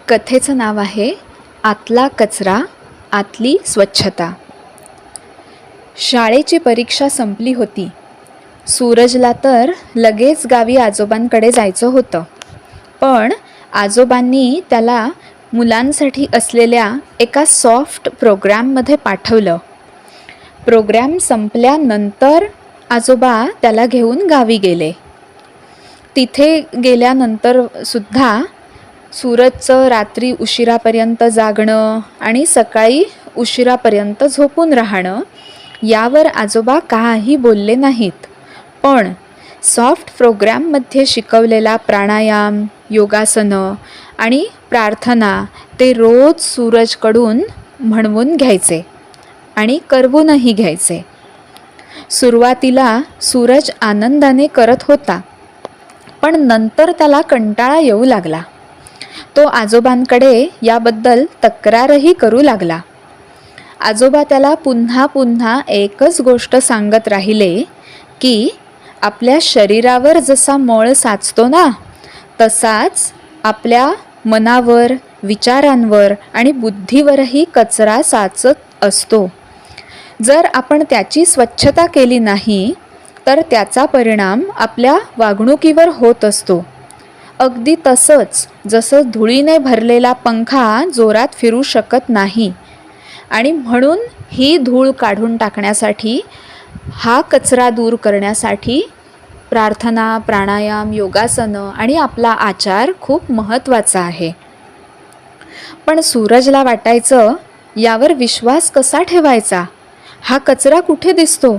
कथेचं नाव आहे आतला कचरा आतली स्वच्छता. शाळेची परीक्षा संपली होती. सूरजला तर लगेच गावी आजोबांकडे जायचं होतं. पण आजोबांनी त्याला मुलांसाठी असलेल्या एका सॉफ्ट प्रोग्रॅममध्ये पाठवलं. प्रोग्रॅम संपल्यानंतर आजोबा त्याला घेऊन गावी गेले. तिथे गेल्यानंतर सुद्धा सूरजचं रात्री उशिरापर्यंत जागणं आणि सकाळी उशिरापर्यंत झोपून राहणं यावर आजोबा काही बोलले नाहीत. पण सॉफ्ट प्रोग्रॅममध्ये शिकवलेला प्राणायाम, योगासनं आणि प्रार्थना ते रोज सूरजकडून म्हणवून घ्यायचे आणि करवूनही घ्यायचे. सुरुवातीला सूरज आनंदाने करत होता, पण नंतर त्याला कंटाळा येऊ लागला. तो आजोबांकडे याबद्दल तक्रारही करू लागला. आजोबा त्याला पुन्हा पुन्हा एकच गोष्ट सांगत राहिले की आपल्या शरीरावर जसा मळ साचतो ना, तसाच आपल्या मनावर, विचारांवर आणि बुद्धीवरही कचरा साचत असतो. जर आपण त्याची स्वच्छता केली नाही तर त्याचा परिणाम आपल्या वागणुकीवर होत असतो. अगदी तसंच जसं धुळीने भरलेला पंखा जोरात फिरू शकत नाही आणि म्हणून ही धूळ काढून टाकण्यासाठी, हा कचरा दूर करण्यासाठी प्रार्थना, प्राणायाम, योगासनं आणि आपला आचार खूप महत्त्वाचा आहे. पण सूरजला वाटायचं, यावर विश्वास कसा ठेवायचा? हा कचरा कुठे दिसतो?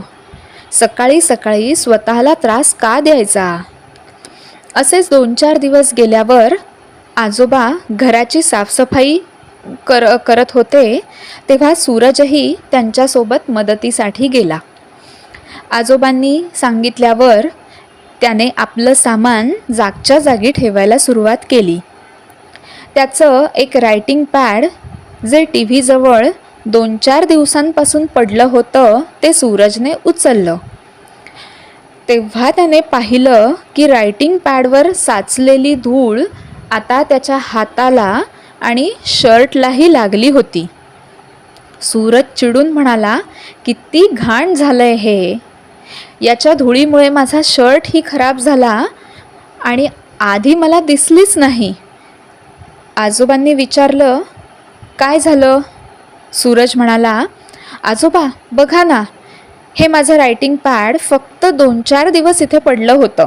सकाळी सकाळी स्वतःला त्रास का द्यायचा? असेच 2-4 दिवस गेल्यावर आजोबा घराची साफसफाई करत होते, तेव्हा सूरजही त्यांच्यासोबत मदतीसाठी गेला. आजोबांनी सांगितल्यावर त्याने आपलं सामान जागच्या जागी ठेवायला सुरुवात केली. त्याचं एक रायटिंग पॅड जे टीव्हीजवळ 2-4 दिवसांपासून पडलं होतं ते सूरजने उचललं. तेव्हा त्याने पाहिलं की रायटिंग पॅडवर साचलेली धूळ आता त्याच्या हाताला आणि शर्टलाही लागली होती. सूरज चिडून म्हणाला, किती घाण झालंय हे. याच्या धुळीमुळे माझा शर्टही खराब झाला आणि आधी मला दिसलीच नाही. आजोबांनी विचारलं, काय झालं? सूरज म्हणाला, आजोबा बघा ना, हे माझं रायटिंग पॅड फक्त 2-4 दिवस इथे पडलं होतं,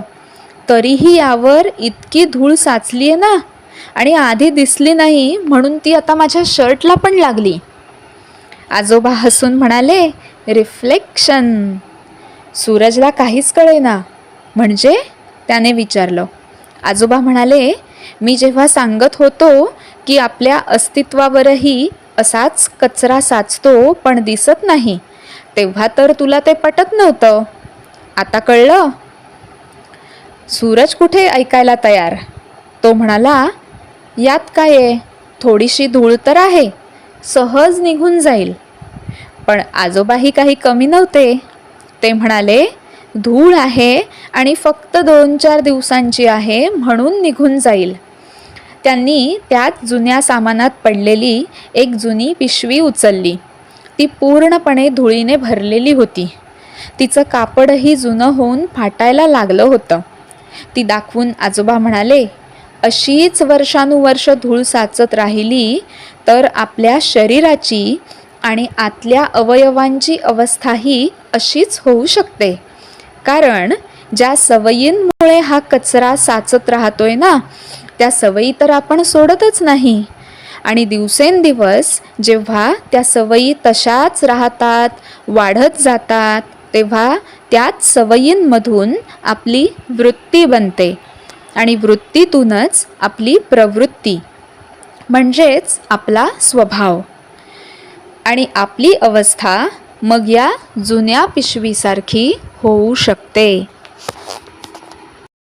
तरीही यावर इतकी धूळ साचली आहे ना, आणि आधी दिसली नाही म्हणून ती आता माझ्या शर्टला पण लागली. आजोबा हसून म्हणाले, रिफ्लेक्शन. सूरजला काहीच कळेना. म्हणजे? त्याने विचारलं. आजोबा म्हणाले, मी जेव्हा सांगत होतो की आपल्या अस्तित्वावरही असाच कचरा साचतो पण दिसत नाही, तेव्हा तर तुला ते पटत नव्हतं. आता कळलं? सूरज कुठे ऐकायला तयार. तो म्हणाला, यात काय आहे, थोडीशी धूळ तर आहे, सहज निघून जाईल. पण आजोबाही काही कमी नव्हते. ते म्हणाले, धूळ आहे आणि फक्त 2-4 दिवसांची आहे म्हणून निघून जाईल. त्यांनी त्यात जुन्या सामानात पडलेली एक जुनी पिशवी उचलली. ती पूर्णपणे धुळीने भरलेली होती. तिचं कापडही जुनं होऊन फाटायला लागलं होतं. ती दाखवून आजोबा म्हणाले, अशीच वर्षानुवर्ष धूळ साचत राहिली तर आपल्या शरीराची आणि आतल्या अवयवांची अवस्थाही अशीच होऊ शकते. कारण ज्या सवयींमुळे हा कचरा साचत राहतोय ना, त्या सवयी तर आपण सोडतच नाही. आणि दिवसेंदिवस जेव्हा त्या सवयी तशाच राहतात, वाढत जातात, तेव्हा त्याच सवयींमधून आपली वृत्ती बनते आणि वृत्तीतूनच आपली प्रवृत्ती, म्हणजेच आपला स्वभाव. आणि आपली अवस्था मग या जुन्या पिशवीसारखी होऊ शकते.